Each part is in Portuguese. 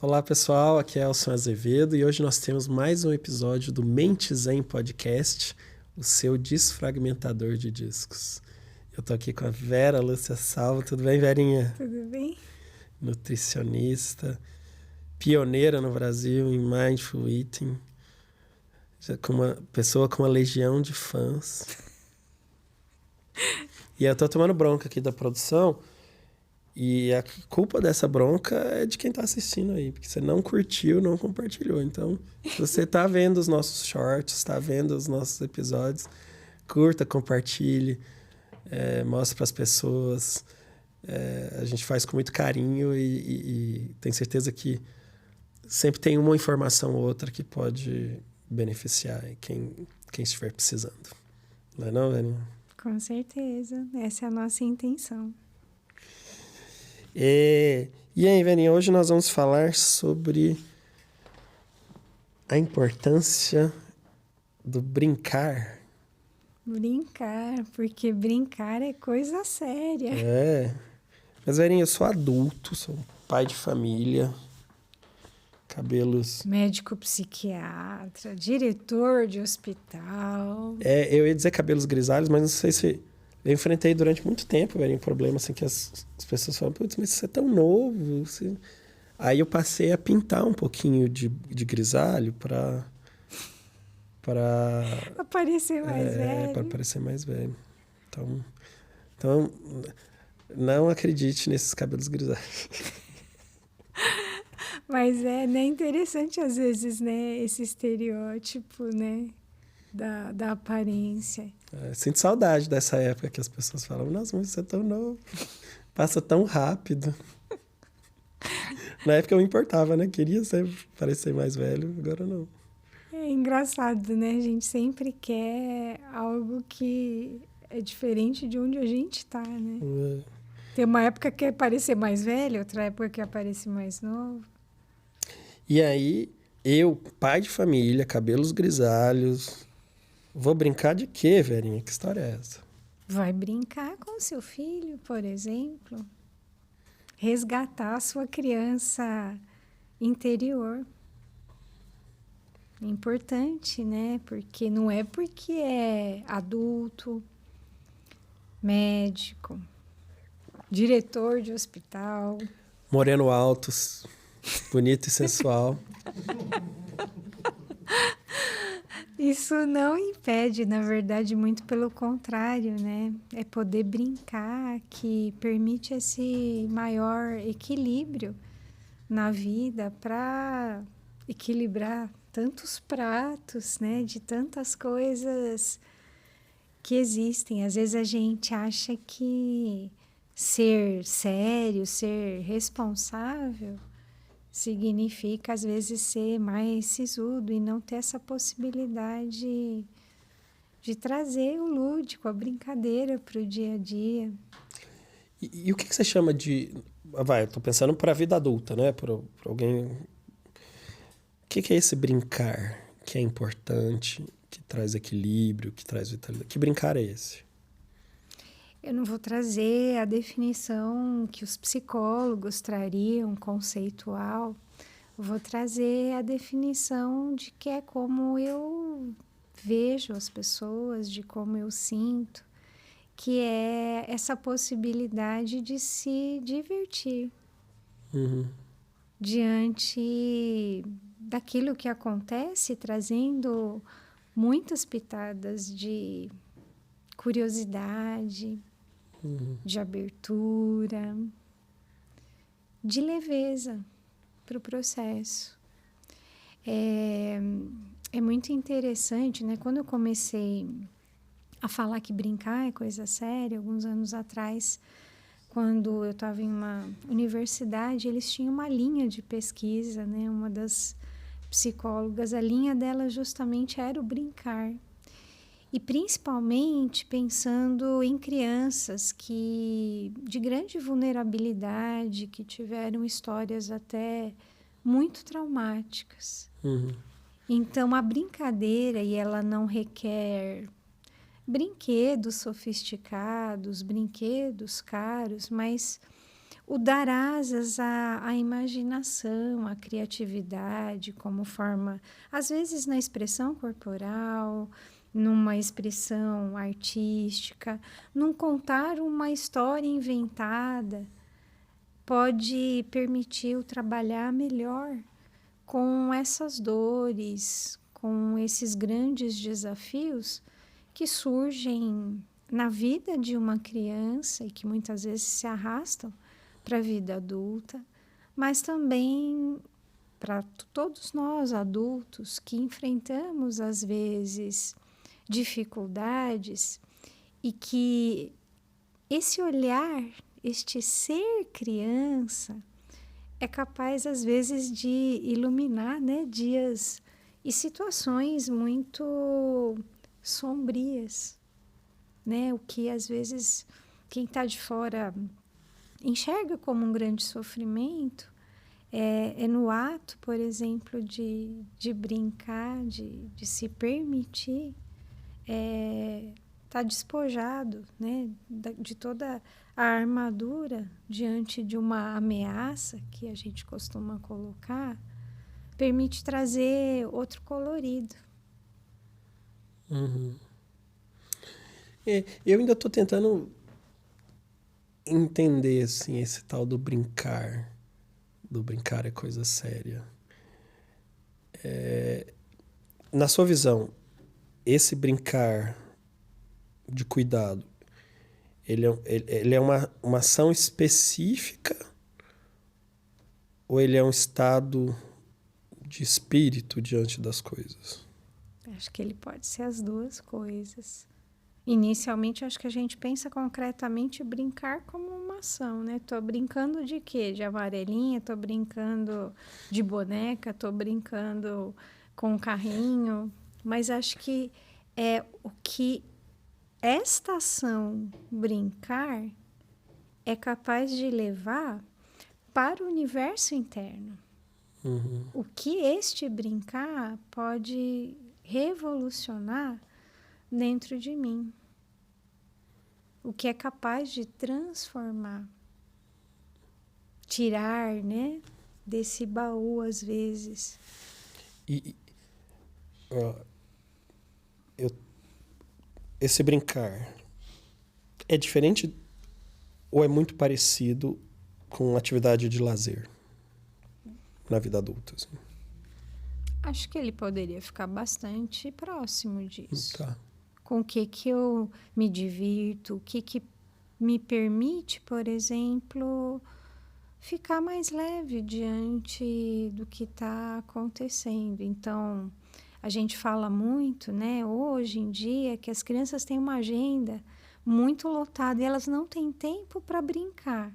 Olá pessoal, aqui é Elson Azevedo e hoje nós temos mais um episódio do Mente Zen Podcast, o seu desfragmentador de discos. Eu tô aqui com a Vera Lúcia Salvo, tudo bem, Verinha? Tudo bem? Nutricionista, pioneira no Brasil em Mindful Eating, com uma pessoa com uma legião de fãs. E eu tô tomando bronca aqui da produção. E a culpa dessa bronca é de quem tá assistindo aí, porque você não curtiu, não compartilhou. Então, se você tá vendo os nossos shorts, tá vendo os nossos episódios, curta, compartilhe, mostre para as pessoas. A gente faz com muito carinho e tenho certeza que sempre tem uma informação ou outra que pode beneficiar quem estiver precisando. Não é não, Verinha? Com certeza. Essa é a nossa intenção. E aí, Verinha, hoje nós vamos falar sobre a importância do brincar. Brincar, porque brincar é coisa séria. Mas, Verinha, eu sou adulto, sou um pai de família, cabelos... Médico psiquiatra, diretor de hospital. Eu ia dizer cabelos grisalhos, mas não sei se... Eu enfrentei durante muito tempo, Verinha, um problema assim que as pessoas falam, putz, mas você é tão novo. Você... Aí eu passei a pintar um pouquinho de grisalho para Aparecer mais velho. para parecer mais velho. Então, não acredite nesses cabelos grisalhos. Mas né, interessante às vezes, né, esse estereótipo, né, da aparência. Sinto saudade dessa época que as pessoas falavam, nossa, mas você é tão novo, passa tão rápido. Na época eu me importava, né? Queria parecer mais velho, agora não. É engraçado, né? A gente sempre quer algo que é diferente de onde a gente tá, né? Tem uma época que quer parecer mais velho, outra época que quer parecer mais novo. E aí, eu, pai de família, cabelos grisalhos, vou brincar de quê, Verinha? Que história é essa? Vai brincar com seu filho, por exemplo. Resgatar a sua criança interior. Importante, né? Porque não é porque é adulto, médico, diretor de hospital. Moreno alto, bonito e sensual. Isso não impede, na verdade, muito pelo contrário, né? É poder brincar que permite esse maior equilíbrio na vida para equilibrar tantos pratos, né? De tantas coisas que existem. Às vezes a gente acha que ser sério, ser responsável significa, às vezes, ser mais sisudo e não ter essa possibilidade de trazer o lúdico, a brincadeira para o dia a dia. E o que você chama de... eu tô pensando para a vida adulta, né? Para alguém... O que é esse brincar que é importante, que traz equilíbrio, que traz vitalidade? Que brincar é esse? Eu não vou trazer a definição que os psicólogos trariam, conceitual. Eu vou trazer a definição de que é como eu vejo as pessoas, de como eu sinto, que é essa possibilidade de se divertir diante daquilo que acontece, trazendo muitas pitadas de curiosidade, de abertura, de leveza para o processo. É muito interessante, né? Quando eu comecei a falar que brincar é coisa séria, alguns anos atrás, quando eu estava em uma universidade, eles tinham uma linha de pesquisa, né? Uma das psicólogas, a linha dela justamente era o brincar. E principalmente pensando em crianças de grande vulnerabilidade, que tiveram histórias até muito traumáticas. Então, a brincadeira, e ela não requer brinquedos sofisticados, brinquedos caros, mas o dar asas à imaginação, à criatividade, como forma, às vezes na expressão corporal, numa expressão artística, num contar uma história inventada, pode permitir o trabalhar melhor com essas dores, com esses grandes desafios que surgem na vida de uma criança e que muitas vezes se arrastam para a vida adulta, mas também para todos nós adultos que enfrentamos às vezes dificuldades e que esse olhar, este ser criança é capaz às vezes de iluminar, né, dias e situações muito sombrias, né? O que às vezes quem está de fora enxerga como um grande sofrimento é no ato, por exemplo, de brincar, de se permitir tá despojado, né, de toda a armadura diante de uma ameaça que a gente costuma colocar, permite trazer outro colorido. Uhum. Eu ainda estou tentando entender assim, esse tal do brincar é coisa séria. Na sua visão, esse brincar de cuidado, ele é uma ação específica ou ele é um estado de espírito diante das coisas? Acho que ele pode ser as duas coisas. Inicialmente, acho que a gente pensa concretamente brincar como uma ação, né? Tô brincando de quê? De amarelinha, tô brincando de boneca, tô brincando com um carrinho. Mas acho que é o que esta ação brincar é capaz de levar para o universo interno. Uhum. O que este brincar pode revolucionar dentro de mim. O que é capaz de transformar. Tirar, né, desse baú, às vezes. Esse brincar é diferente ou é muito parecido com atividade de lazer na vida adulta? Assim? Acho que ele poderia ficar bastante próximo disso. Tá. Com o que eu me divirto, o que me permite, por exemplo, ficar mais leve diante do que está acontecendo. Então, a gente fala muito, né, hoje em dia, que as crianças têm uma agenda muito lotada e elas não têm tempo para brincar,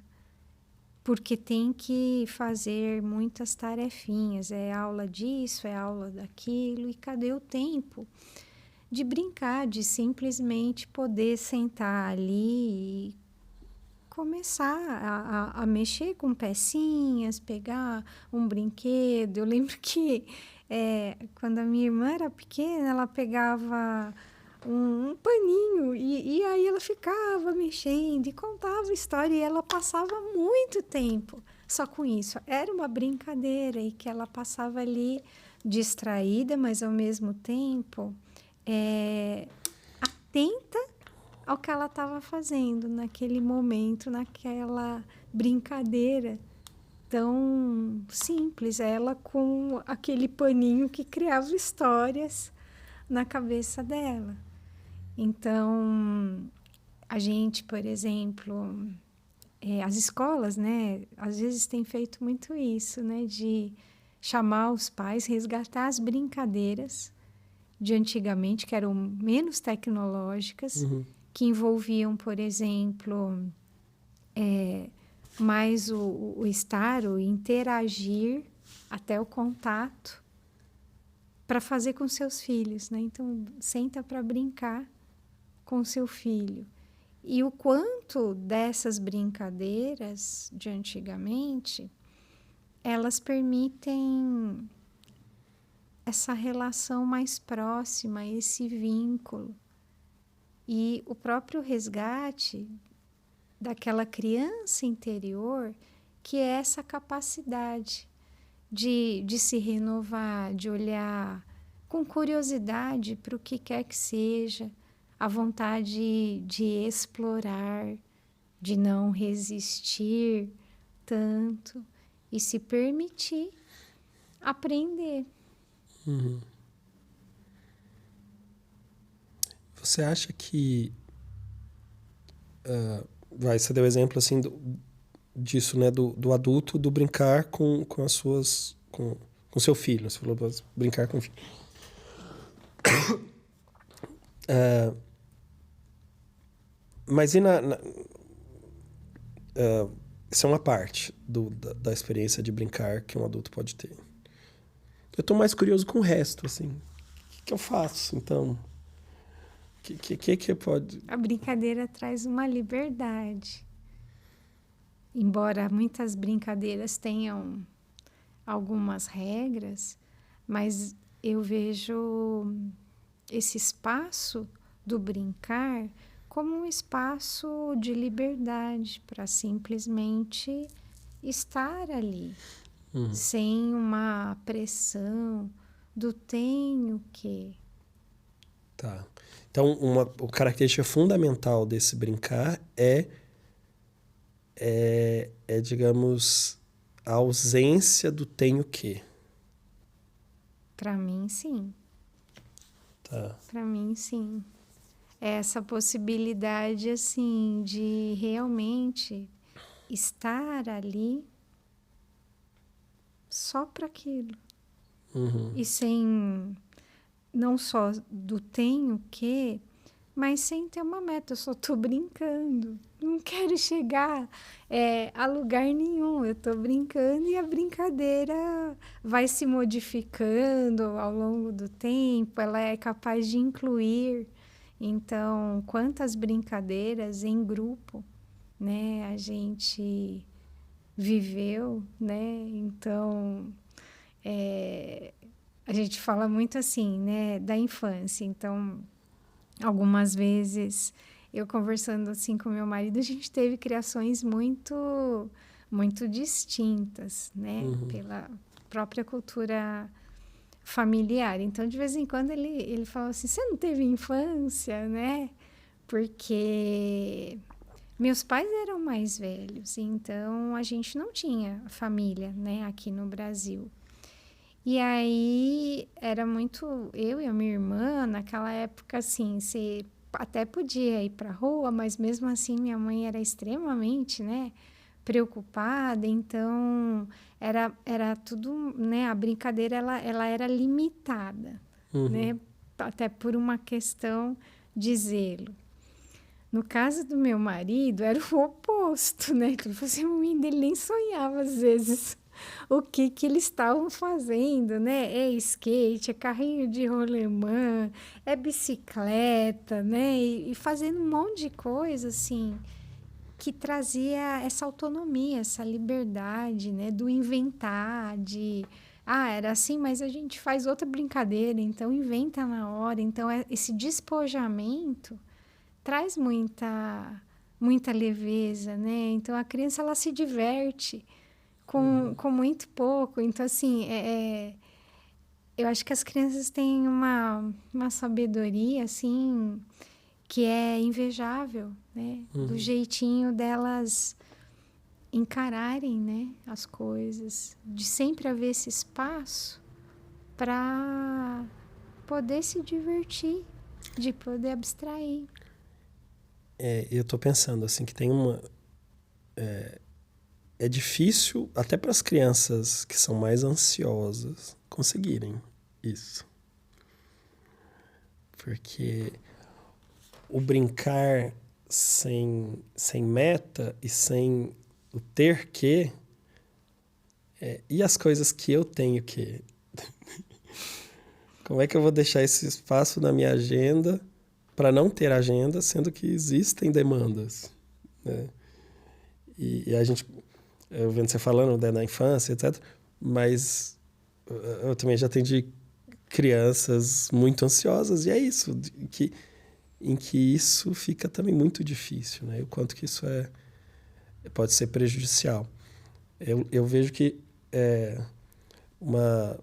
porque tem que fazer muitas tarefinhas, é aula disso, é aula daquilo, e cadê o tempo de brincar, de simplesmente poder sentar ali e começar a mexer com pecinhas, pegar um brinquedo. Eu lembro que quando a minha irmã era pequena, ela pegava um paninho e aí ela ficava mexendo e contava história e ela passava muito tempo só com isso. Era uma brincadeira e que ela passava ali distraída, mas ao mesmo tempo atenta ao que ela estava fazendo naquele momento, naquela brincadeira tão simples, ela com aquele paninho que criava histórias na cabeça dela. Então, a gente, por exemplo, as escolas, né, às vezes têm feito muito isso, né, de chamar os pais, resgatar as brincadeiras de antigamente, que eram menos tecnológicas, que envolviam, por exemplo, mais o estar, o interagir, até o contato, para fazer com seus filhos, né? Então, senta para brincar com seu filho. E o quanto dessas brincadeiras de antigamente, elas permitem essa relação mais próxima, esse vínculo. E o próprio resgate daquela criança interior que é essa capacidade de se renovar, de olhar com curiosidade para o que quer que seja, a vontade de explorar, de não resistir tanto e se permitir aprender. Você acha que... você deu exemplo assim disso, né? Do adulto, do brincar com as suas... com seu filho. Você falou brincar com o filho. Mas e isso é uma parte da experiência de brincar que um adulto pode ter. Eu tô mais curioso com o resto, assim. O que eu faço, então? O que pode... A brincadeira traz uma liberdade. Embora muitas brincadeiras tenham algumas regras, mas eu vejo esse espaço do brincar como um espaço de liberdade para simplesmente estar ali, sem uma pressão do tenho que. Tá. Então, uma característica fundamental desse brincar digamos, a ausência do tenho que. Para mim, sim. Tá. Para mim, sim. Essa possibilidade, assim, de realmente estar ali só para aquilo. E sem, não só do tenho que, mas sem ter uma meta. Eu só tô brincando. Não quero chegar a lugar nenhum. Eu tô brincando e a brincadeira vai se modificando ao longo do tempo. Ela é capaz de incluir. Então, quantas brincadeiras em grupo, né, a gente viveu, né? Então, a gente fala muito assim, né, da infância. Então, algumas vezes, eu conversando assim com meu marido, a gente teve criações muito, muito distintas, né, pela própria cultura familiar. Então, de vez em quando, ele fala assim, você não teve infância, né? Porque meus pais eram mais velhos, então a gente não tinha família, né, aqui no Brasil. E aí, era muito... Eu e a minha irmã, naquela época, assim, você até podia ir para a rua, mas mesmo assim minha mãe era extremamente, né, preocupada, então era tudo, né, a brincadeira ela era limitada, né, até por uma questão de zelo. No caso do meu marido, era o oposto, né, ele falou assim, a mãe dele nem sonhava às vezes o que eles estavam fazendo, né? É skate, é carrinho de rolemã, é bicicleta, né? E fazendo um monte de coisa, assim, que trazia essa autonomia, essa liberdade, né? Do inventar, era assim, mas a gente faz outra brincadeira, então inventa na hora. Então, esse despojamento traz muita leveza, né? Então, a criança, ela se diverte com muito pouco. Então, assim, eu acho que as crianças têm uma sabedoria, assim, que é invejável, né? Do jeitinho delas encararem, né, as coisas, de sempre haver esse espaço para poder se divertir, de poder abstrair. Eu tô pensando, assim, que tem uma... É difícil, até para as crianças que são mais ansiosas, conseguirem isso. Porque o brincar sem meta e sem o ter que... e as coisas que eu tenho que... Como é que eu vou deixar esse espaço na minha agenda para não ter agenda, sendo que existem demandas, né? E a gente... Eu vendo você falando, né, da infância, etc. Mas eu também já atendi crianças muito ansiosas, e é isso, em que isso fica também muito difícil, né? O quanto que isso pode ser prejudicial. Eu vejo que uma...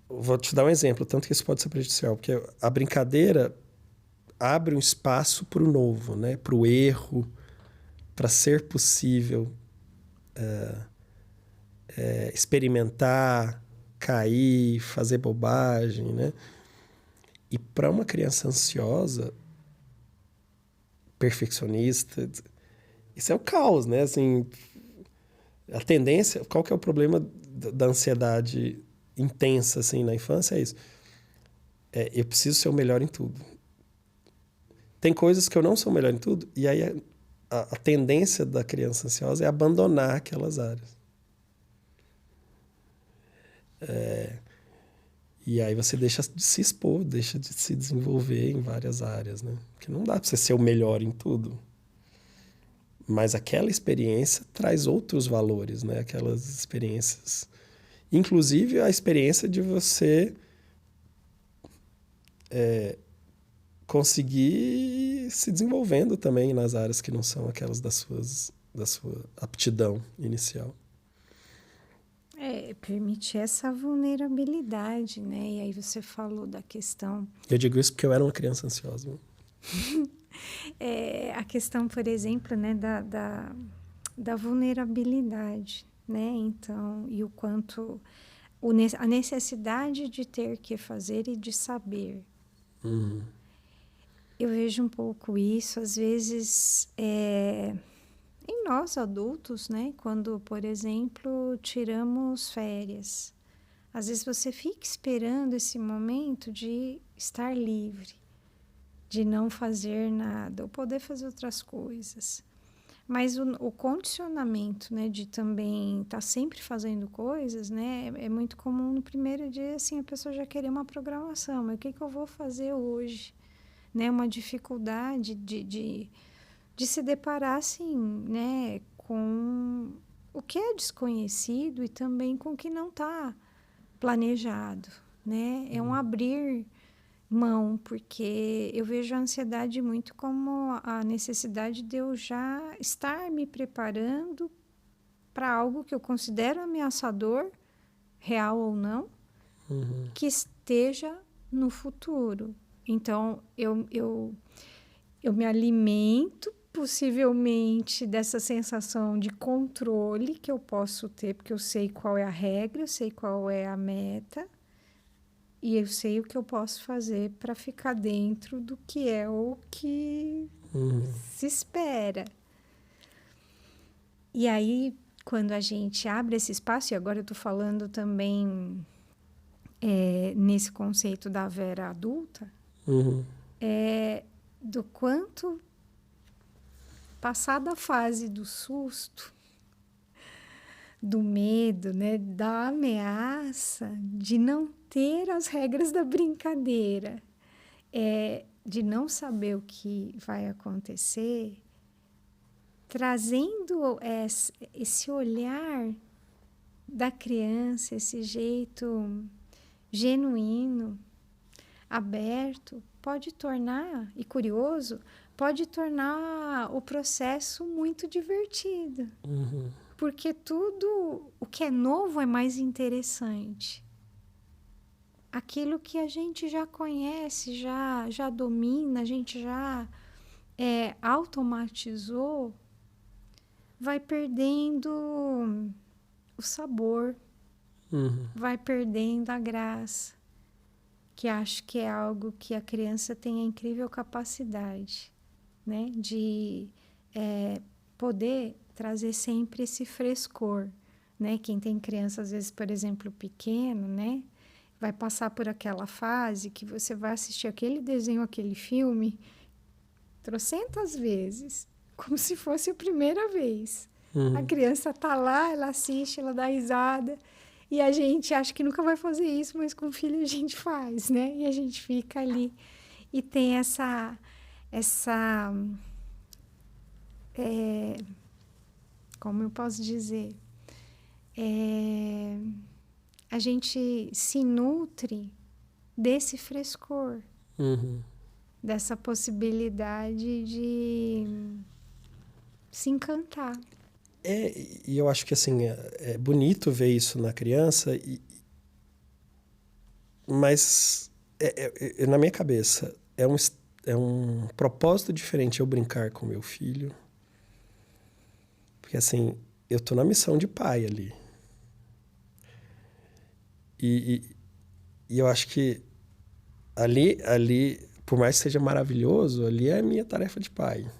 Vou te dar um exemplo, tanto que isso pode ser prejudicial, porque a brincadeira abre um espaço para o novo, né? Para o erro, para ser possível experimentar, cair, fazer bobagem, né? E para uma criança ansiosa, perfeccionista, isso é o caos, né? Assim, a tendência... Qual que é o problema da ansiedade intensa, assim, na infância? É isso. Eu preciso ser o melhor em tudo. Tem coisas que eu não sou o melhor em tudo, e aí a tendência da criança ansiosa é abandonar aquelas áreas. E aí você deixa de se expor, deixa de se desenvolver em várias áreas, né? Porque não dá para você ser o melhor em tudo. Mas aquela experiência traz outros valores, né? Aquelas experiências... Inclusive a experiência de você conseguir se desenvolvendo também nas áreas que não são aquelas da sua aptidão inicial. Permitir essa vulnerabilidade, né? E aí você falou da questão... Eu digo isso porque eu era uma criança ansiosa. A questão, por exemplo, né, da vulnerabilidade, né? Então, e o quanto... a necessidade de ter que fazer e de saber. Uhum. Eu vejo um pouco isso, às vezes, em nós adultos, né? Quando, por exemplo, tiramos férias. Às vezes você fica esperando esse momento de estar livre, de não fazer nada, ou poder fazer outras coisas. Mas o condicionamento, né, de também estar sempre fazendo coisas, né, é muito comum no primeiro dia, assim, a pessoa já querer uma programação. Mas o que eu vou fazer hoje? Né, uma dificuldade de se deparar, assim, né, com o que é desconhecido e também com o que não está planejado, né? É um abrir mão, porque eu vejo a ansiedade muito como a necessidade de eu já estar me preparando para algo que eu considero ameaçador, real ou não, que esteja no futuro. Então, eu me alimento possivelmente dessa sensação de controle que eu posso ter, porque eu sei qual é a regra, eu sei qual é a meta, e eu sei o que eu posso fazer para ficar dentro do que é o que se espera. E aí, quando a gente abre esse espaço, e agora eu estou falando também nesse conceito da Vera adulta, do quanto, passada a fase do susto, do medo, né, da ameaça, de não ter as regras da brincadeira, de não saber o que vai acontecer, trazendo esse olhar da criança, esse jeito genuíno, aberto, pode tornar, e curioso, pode tornar o processo muito divertido. Porque tudo o que é novo é mais interessante. Aquilo que a gente já conhece, já domina, a gente já automatizou, vai perdendo o sabor, vai perdendo a graça, que acho que é algo que a criança tem a incrível capacidade, né, de poder trazer sempre esse frescor, né? Quem tem criança, às vezes, por exemplo, pequeno, né, vai passar por aquela fase que você vai assistir aquele desenho, aquele filme, trocentas vezes, como se fosse a primeira vez. A criança tá lá, ela assiste, ela dá risada, e a gente acha que nunca vai fazer isso, mas com o filho a gente faz, né? E a gente fica ali e tem como eu posso dizer, a gente se nutre desse frescor, dessa possibilidade de se encantar. E eu acho que, assim, é bonito ver isso na criança, mas na minha cabeça é um propósito diferente eu brincar com meu filho. Porque, assim, eu tô na missão de pai ali. E eu acho que ali, por mais que seja maravilhoso, ali é a minha tarefa de pai.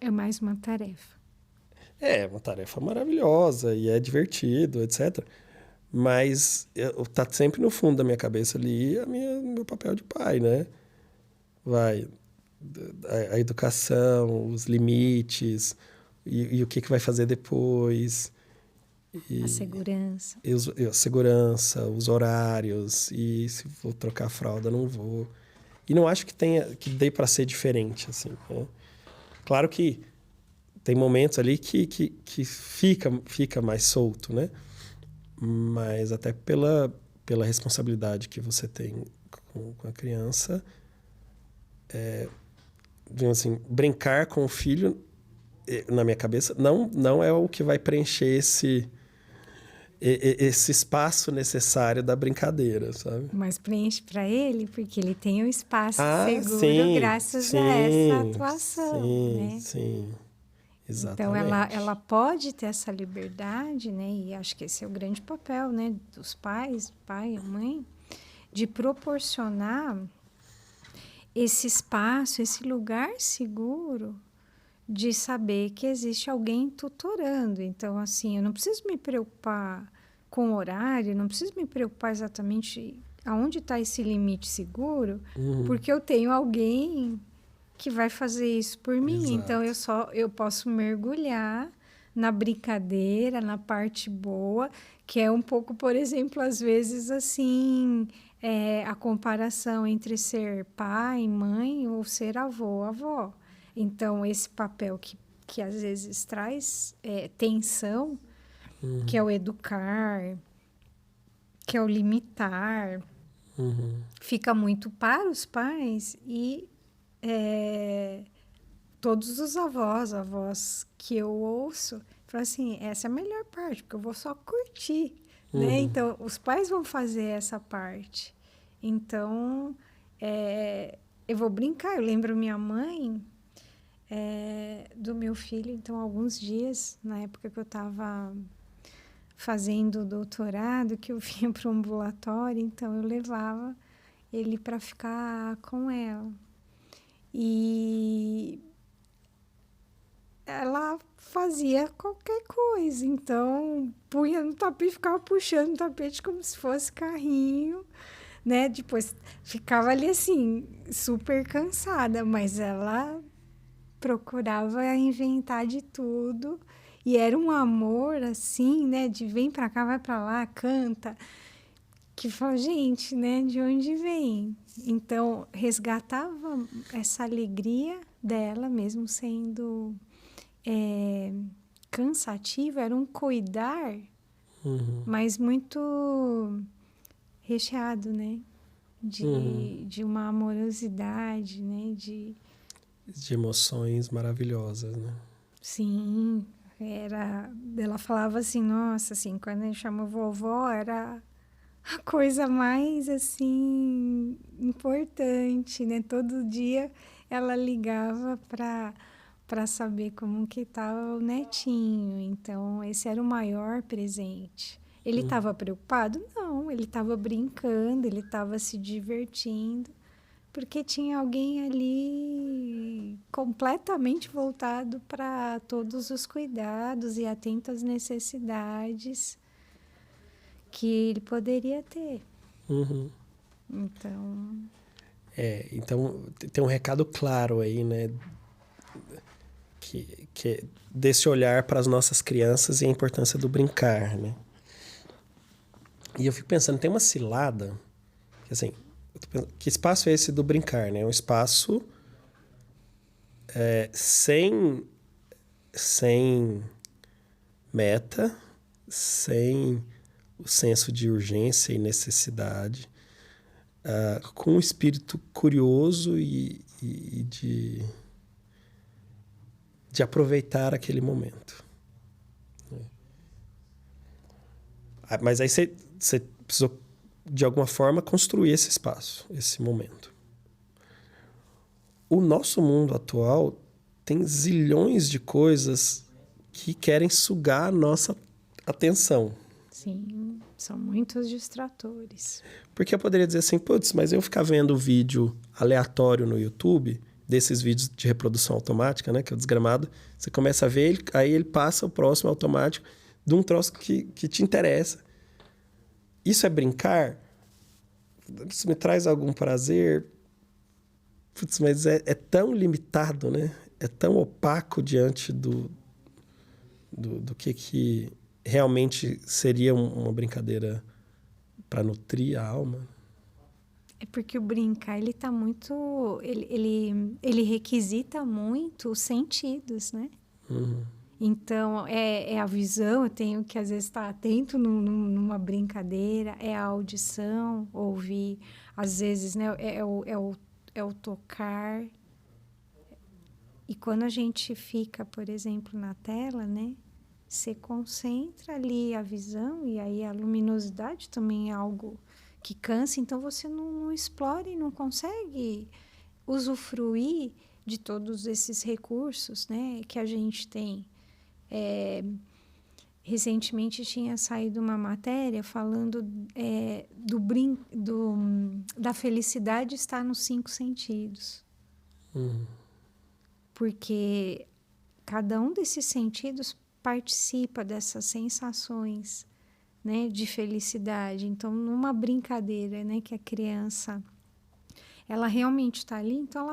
É mais uma tarefa. É uma tarefa maravilhosa e é divertido, etc. Mas tá sempre no fundo da minha cabeça ali meu papel de pai, né? Vai, a educação, os limites, e o que vai fazer depois. A segurança. A segurança, os horários, e se vou trocar a fralda, não vou. E não acho que dê para ser diferente, assim, né? Claro que tem momentos ali que fica mais solto, né? Mas até pela responsabilidade que você tem com a criança, digamos assim, brincar com o filho, na minha cabeça, não é o que vai preencher esse espaço necessário da brincadeira, sabe? Mas preenche para ele, porque ele tem um espaço seguro Sim, graças a essa atuação, sim, né? sim, Então, exatamente. ela pode ter essa liberdade, né? E acho que esse é o grande papel, né? Dos pais, pai e mãe, de proporcionar esse espaço, esse lugar seguro de saber que existe alguém tutorando. Então, assim, eu não preciso me preocupar com o horário, não preciso me preocupar exatamente aonde está esse limite seguro, porque eu tenho alguém que vai fazer isso por mim. Então, Exato. eu posso mergulhar na brincadeira, na parte boa, que é um pouco, por exemplo, às vezes assim, a comparação entre ser pai, mãe ou ser avô, avó. Então, esse papel que às vezes traz tensão, que é o educar, que é o limitar, fica muito para os pais e todos os avós que eu ouço, falam assim, essa é a melhor parte, porque eu vou só curtir, né? Então, os pais vão fazer essa parte. Então, eu vou brincar. Eu lembro minha mãe do meu filho, então, alguns dias, na época que eu estava fazendo doutorado, que eu vinha para o ambulatório, então eu levava ele para ficar com ela. E ela fazia qualquer coisa, então punha no tapete, ficava puxando o tapete como se fosse carrinho, né? Depois ficava ali assim, super cansada, mas ela procurava inventar de tudo e era um amor assim, né? De vem pra cá, vai pra lá, canta, que fala, gente, né? De onde vem? Então resgatava essa alegria dela, mesmo sendo cansativo, era um cuidar, mas muito recheado, né? De uma amorosidade, né? De emoções maravilhosas, né? Sim, ela falava assim, nossa, assim, quando a gente chama vovó, era a coisa mais, assim, importante, né? Todo dia ela ligava para saber como que estava o netinho. Então, esse era o maior presente. Ele estava preocupado? Não, ele estava brincando, ele estava se divertindo, porque tinha alguém ali completamente voltado para todos os cuidados e atento às necessidades que ele poderia ter. Então, Então tem um recado claro aí, né? Que é desse olhar para as nossas crianças e a importância do brincar, né? E eu fico pensando, tem uma cilada, que assim, que espaço é esse do brincar, né? É um espaço sem meta, sem o senso de urgência e necessidade, com um espírito curioso e de aproveitar aquele momento. Mas aí você precisou, de alguma forma, construir esse espaço, esse momento. O nosso mundo atual tem zilhões de coisas que querem sugar a nossa atenção. Sim, são muitos distratores. Porque eu poderia dizer assim, putz, mas eu ficar vendo vídeo aleatório no YouTube, desses vídeos de reprodução automática, né, que é o desgramado, você começa a ver, aí ele passa o próximo automático de um troço que te interessa. Isso é brincar? Isso me traz algum prazer? Putz, mas é tão limitado, né? É tão opaco diante do que realmente seria uma brincadeira para nutrir a alma. É porque o brincar, ele tá muito... Ele requisita muito os sentidos, né? Uhum. Então, é a visão, eu tenho que, às vezes, estar atento numa brincadeira, é a audição, ouvir, às vezes, né? É o tocar. E quando a gente fica, por exemplo, na tela, né? Você concentra ali a visão, e aí a luminosidade também é algo que cansa, então você não explora e não consegue usufruir de todos esses recursos, né, que a gente tem. Recentemente tinha saído uma matéria falando da felicidade estar nos 5 sentidos. Porque cada um desses sentidos participa dessas sensações, né, de felicidade. Então, numa brincadeira, né, que a criança ela realmente está ali, então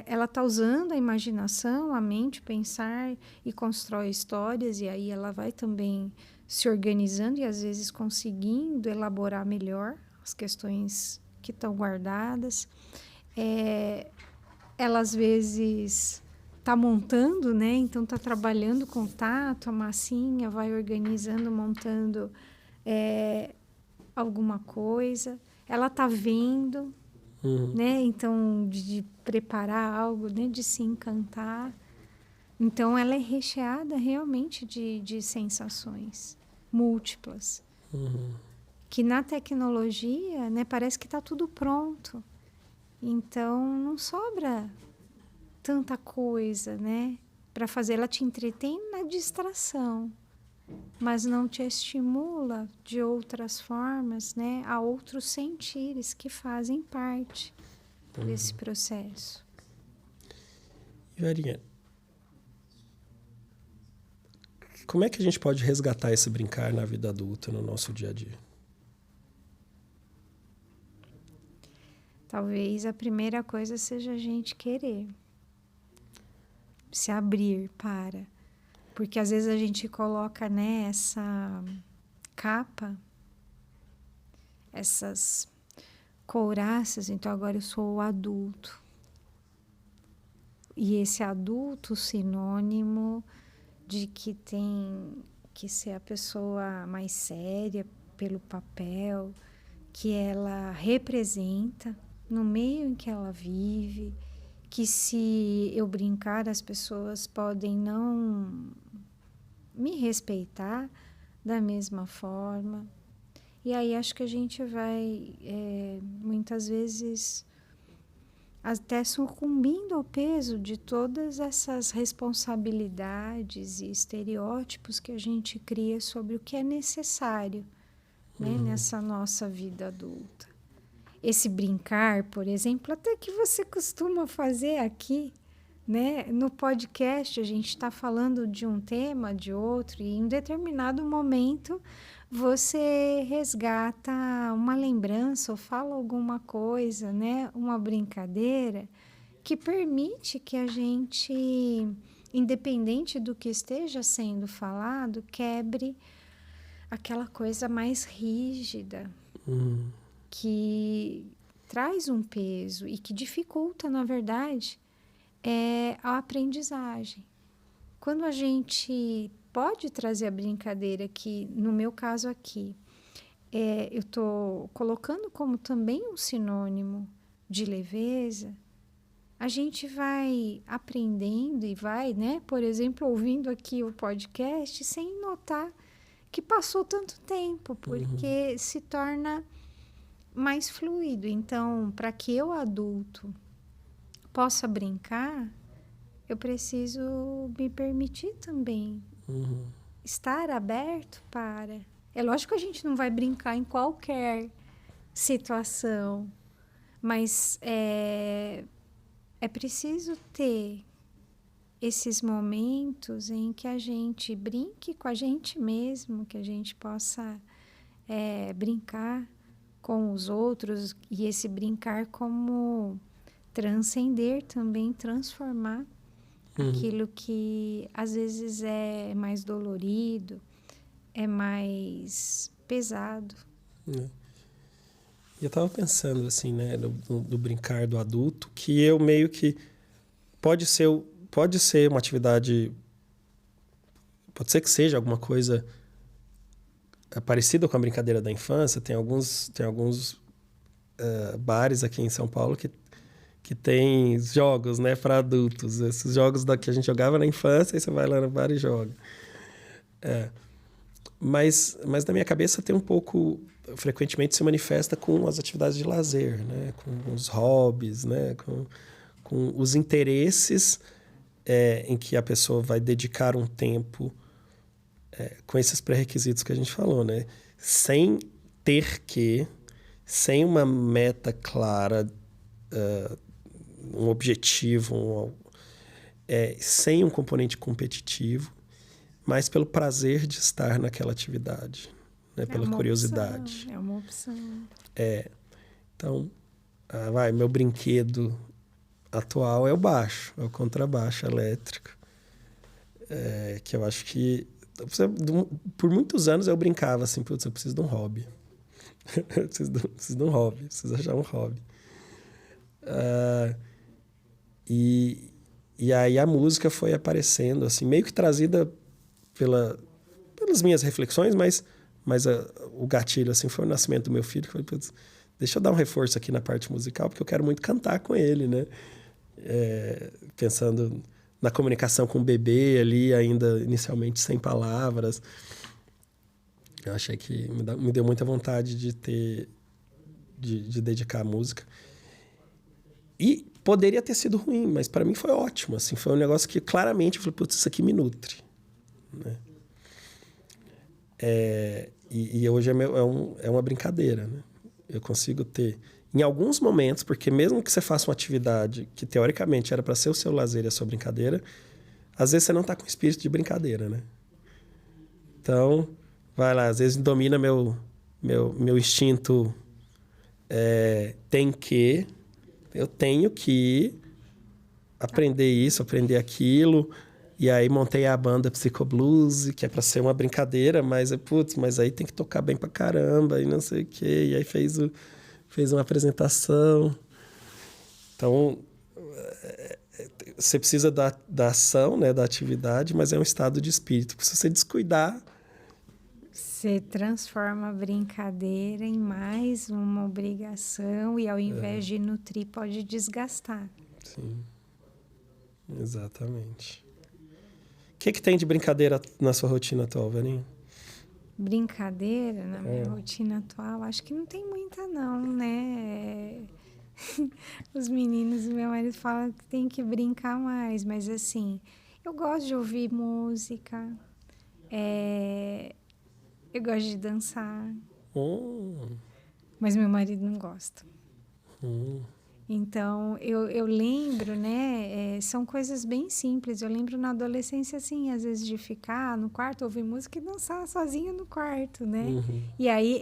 ela tá usando a imaginação, a mente, pensar e constrói histórias, e aí ela vai também se organizando e às vezes conseguindo elaborar melhor as questões que estão guardadas. Ela às vezes está montando, né? Então está trabalhando com tato, a massinha, vai organizando, montando alguma coisa. Ela está vendo, né? Então de preparar algo, né? De se encantar. Então ela é recheada realmente de sensações múltiplas. Que na tecnologia, né? Parece que está tudo pronto. Então não sobra tanta coisa, né, para fazer. Ela te entretém na distração, mas não te estimula de outras formas, né, a outros sentires que fazem parte desse processo. Varinha, como é que a gente pode resgatar esse brincar na vida adulta, no nosso dia a dia? Talvez a primeira coisa seja a gente querer se abrir para. Porque às vezes a gente coloca, né, essa capa, essas couraças, então agora eu sou o adulto. E esse adulto sinônimo de que tem que ser a pessoa mais séria pelo papel que ela representa no meio em que ela vive, que se eu brincar as pessoas podem não me respeitar da mesma forma. E aí acho que a gente vai muitas vezes até sucumbindo ao peso de todas essas responsabilidades e estereótipos que a gente cria sobre o que é necessário, né, nessa nossa vida adulta. Esse brincar, por exemplo, até que você costuma fazer aqui, né? No podcast a gente está falando de um tema, de outro, e em determinado momento você resgata uma lembrança ou fala alguma coisa, né? Uma brincadeira que permite que a gente, independente do que esteja sendo falado, quebre aquela coisa mais rígida, que traz um peso e que dificulta, na verdade, a aprendizagem. Quando a gente pode trazer a brincadeira, que no meu caso aqui, eu estou colocando como também um sinônimo de leveza, a gente vai aprendendo e vai, né, por exemplo, ouvindo aqui o podcast sem notar que passou tanto tempo, porque se torna mais fluido. Então, para que eu, adulto, possa brincar, eu preciso me permitir também estar aberto para... É lógico que a gente não vai brincar em qualquer situação, mas é preciso ter esses momentos em que a gente brinque com a gente mesmo, que a gente possa brincar com os outros, e esse brincar como transcender também, transformar aquilo que às vezes é mais dolorido, é mais pesado. E eu tava pensando, assim, né, do brincar do adulto, que eu meio que... Pode ser uma atividade... Pode ser que seja alguma coisa parecida com a brincadeira da infância. Tem alguns bares aqui em São Paulo que tem jogos, né, para adultos. Esses jogos que a gente jogava na infância, aí você vai lá no bar e joga. Mas na minha cabeça tem um pouco... Frequentemente se manifesta com as atividades de lazer, né, com os hobbies, né, com os interesses em que a pessoa vai dedicar um tempo com esses pré-requisitos que a gente falou, né? Sem uma meta clara, um objetivo, sem um componente competitivo, mas pelo prazer de estar naquela atividade, né? Pela curiosidade. É uma opção. Então, meu brinquedo atual é o baixo, é o contrabaixo elétrico, que eu acho que... Por muitos anos eu brincava assim, putz, eu preciso de um hobby. Eu preciso de um hobby, preciso achar um hobby. E aí a música foi aparecendo, assim, meio que trazida pelas minhas reflexões, mas o gatilho assim, foi o nascimento do meu filho, que foi, putz, deixa eu dar um reforço aqui na parte musical, porque eu quero muito cantar com ele, né? Pensando na comunicação com o bebê ali, ainda inicialmente sem palavras. Eu achei que me deu muita vontade de dedicar a música. E poderia ter sido ruim, mas para mim foi ótimo. Assim, foi um negócio que claramente eu falei, putz, isso aqui me nutre. Né? E hoje é uma brincadeira. Né? Eu consigo ter... Em alguns momentos, porque mesmo que você faça uma atividade que teoricamente era para ser o seu lazer e a sua brincadeira, às vezes você não está com espírito de brincadeira, né? Então, vai lá, às vezes domina meu instinto, eu tenho que aprender isso, aprender aquilo, e aí montei a banda Psicoblues, que é para ser uma brincadeira, mas aí tem que tocar bem pra caramba, e não sei o quê, e aí fez uma apresentação. Então, você precisa da ação, né, da atividade, mas é um estado de espírito. Porque se você descuidar... Você transforma a brincadeira em mais uma obrigação e ao invés de nutrir, pode desgastar. Sim, exatamente. O que tem de brincadeira na sua rotina atual, Vaninha? Brincadeira na minha rotina atual, acho que não tem muita não, né? Os meninos e meu marido falam que tem que brincar mais, mas assim, eu gosto de ouvir música, eu gosto de dançar, mas meu marido não gosta. Então, eu lembro, né, são coisas bem simples. Eu lembro na adolescência, assim, às vezes de ficar no quarto, ouvir música e dançar sozinha no quarto, né? E aí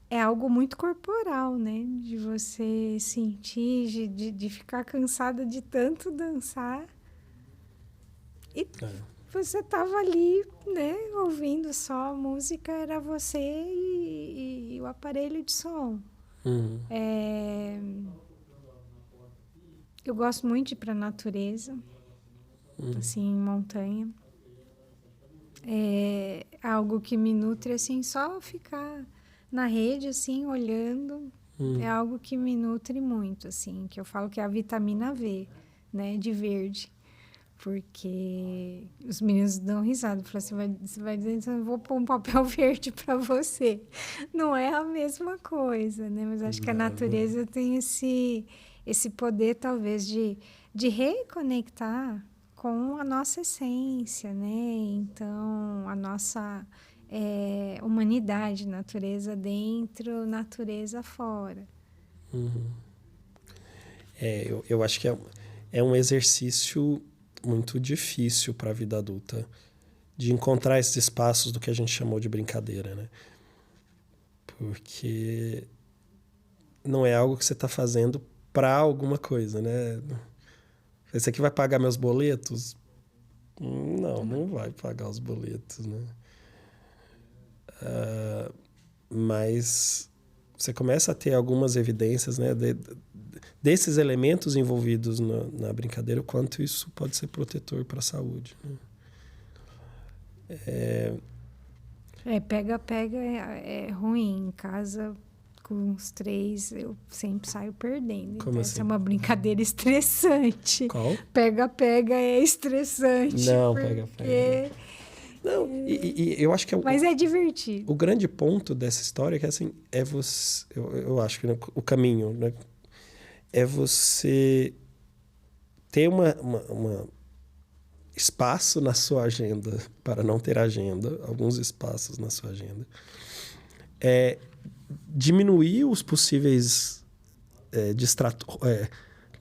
é algo muito corporal, né? De você sentir, de ficar cansada de tanto dançar. E você tava ali, né, ouvindo só a música, era você e o aparelho de som. Eu gosto muito de ir para a natureza, assim, em montanha. É algo que me nutre, assim, só ficar na rede, assim, olhando. É algo que me nutre muito, assim, que eu falo que é a vitamina V, né, de verde. Porque os meninos dão risada. Falam assim, você vai dizer, eu vou pôr um papel verde para você. Não é a mesma coisa, né? Mas acho que a natureza tem esse poder, talvez, de reconectar com a nossa essência, né? Então, a nossa humanidade, natureza dentro, natureza fora. Eu acho que é um exercício muito difícil para a vida adulta de encontrar esses espaços do que a gente chamou de brincadeira, né? Porque não é algo que você está fazendo para alguma coisa, né? Esse aqui vai pagar meus boletos? Não vai pagar os boletos, né? Mas você começa a ter algumas evidências, né, desses elementos envolvidos na brincadeira, o quanto isso pode ser protetor para a saúde, né? Pega é ruim. Em casa, com os 3, eu sempre saio perdendo. Como Então, assim? essa é uma brincadeira estressante. Qual? Pega é estressante. Não, porque... pega. Não, e eu acho que Mas é divertido. O grande ponto dessa história é que, assim, é você... Eu acho que, né, o caminho, né, é você ter uma espaço na sua agenda, para não ter agenda, alguns espaços na sua agenda. Diminuir os possíveis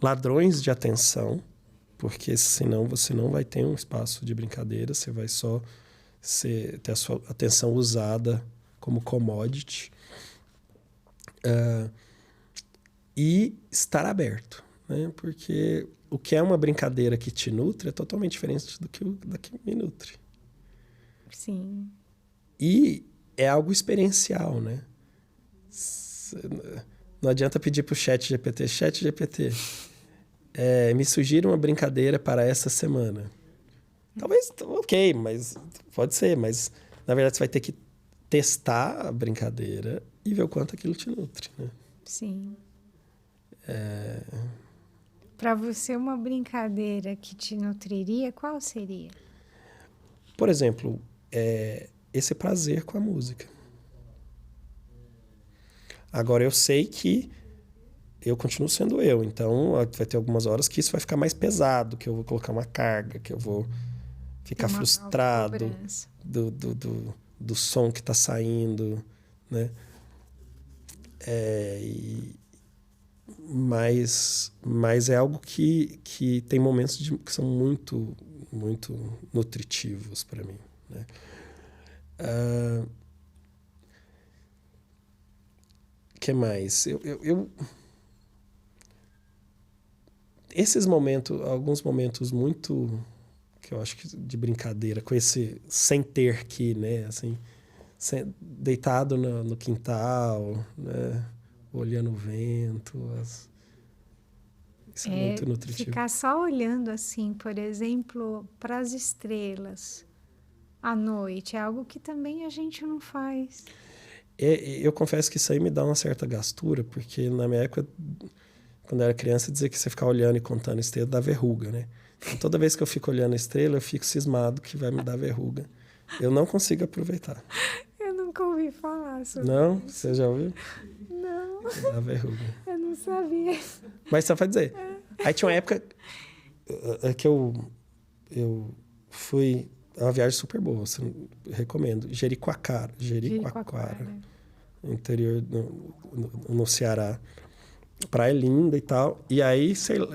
ladrões de atenção, porque senão você não vai ter um espaço de brincadeira, você vai só ter a sua atenção usada como commodity. E estar aberto, né? Porque o que é uma brincadeira que te nutre é totalmente diferente do que me nutre. Sim. E é algo experiencial, né? Não adianta pedir para o chat GPT, me sugira uma brincadeira para essa semana. Talvez, ok, mas pode ser, mas na verdade você vai ter que testar a brincadeira e ver o quanto aquilo te nutre, né? Sim. Para você, uma brincadeira que te nutriria, qual seria? Por exemplo, esse prazer com a música. Agora, eu sei que eu continuo sendo eu, então vai ter algumas horas que isso vai ficar mais pesado, que eu vou colocar uma carga, que eu vou ficar frustrado do som que está saindo, né? Mas é algo que tem momentos que são muito, muito nutritivos para mim, né? Que mais? Esses momentos, alguns momentos muito, que eu acho que de brincadeira, com esse sem ter que, né? Assim, deitado no quintal, né? Olhando o vento. Isso é muito nutritivo. Ficar só olhando assim, por exemplo, para as estrelas à noite, é algo que também a gente não faz. Eu confesso que isso aí me dá uma certa gastura, porque na minha época, quando eu era criança, dizia que você ficar olhando e contando estrela dá verruga, né? Então, toda vez que eu fico olhando a estrela, eu fico cismado que vai me dar verruga. Eu não consigo aproveitar. Eu nunca ouvi falar sobre Não? isso. Você já ouviu? Não. Dá verruga. Eu não sabia. Mas só pra dizer. Aí tinha uma época que eu fui... É uma viagem super boa, recomendo. Jericoacoara. Interior no Ceará. Praia linda e tal. E aí, sei lá,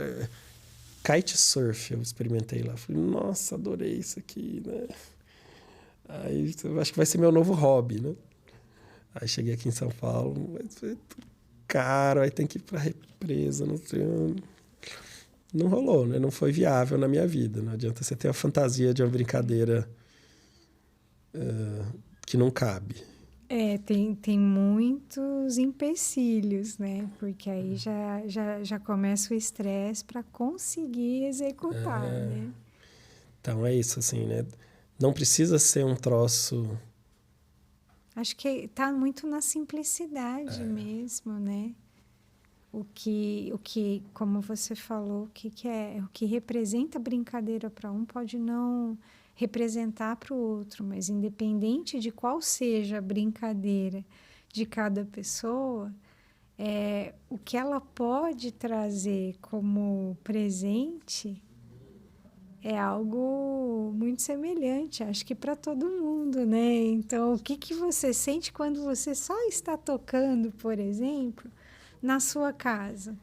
kitesurf eu experimentei lá. Falei, nossa, adorei isso aqui, né? Aí eu acho que vai ser meu novo hobby, né? Aí cheguei aqui em São Paulo, vai ser caro, aí tem que ir pra represa, não sei. Não rolou, né? Não foi viável na minha vida. Não adianta você ter a fantasia de uma brincadeira que não cabe. Tem muitos empecilhos, né? Porque aí já começa o estresse para conseguir executar, né? Então é isso, assim, né? Não precisa ser um troço... Acho que tá muito na simplicidade mesmo, né? Como você falou, o que representa brincadeira para um pode não representar para o outro, mas independente de qual seja a brincadeira de cada pessoa, o que ela pode trazer como presente é algo muito semelhante, acho que para todo mundo, né? Então, o que você sente quando você só está tocando, por exemplo, na sua casa?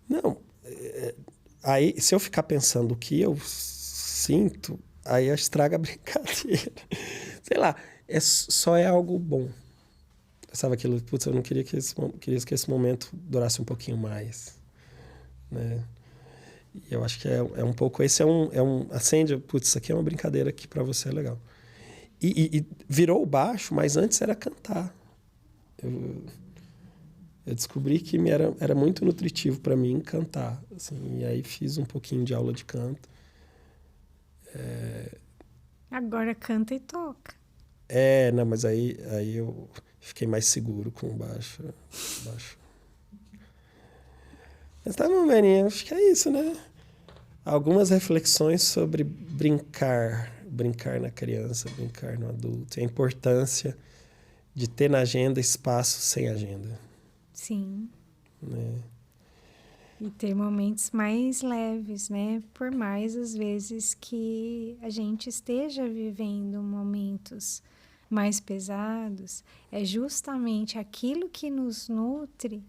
Não, aí se eu ficar pensando o que eu sinto, aí estraga a brincadeira. Sei lá, só é algo bom. Sabe aquilo, putz, eu não queria queria que esse momento durasse um pouquinho mais, né? E eu acho que é um pouco, esse acende, putz, isso aqui é uma brincadeira que pra você é legal. E virou o baixo, mas antes era cantar. Eu descobri que era muito nutritivo pra mim cantar, assim, e aí fiz um pouquinho de aula de canto. Agora canta e toca. Não, mas aí eu fiquei mais seguro com o baixo. Mas tá bom, Marinha, acho que é isso, né? Algumas reflexões sobre brincar na criança, brincar no adulto, e a importância de ter na agenda espaço sem agenda. Sim. Né? E ter momentos mais leves, né? Por mais, às vezes, que a gente esteja vivendo momentos mais pesados, é justamente aquilo que nos nutre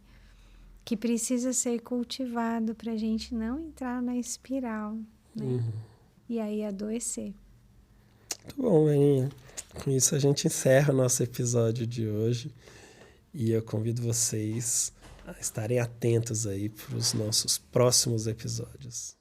que precisa ser cultivado para a gente não entrar na espiral, né? Uhum. E aí adoecer. Muito bom, Marinha. Com isso a gente encerra o nosso episódio de hoje e eu convido vocês a estarem atentos aí para os nossos próximos episódios.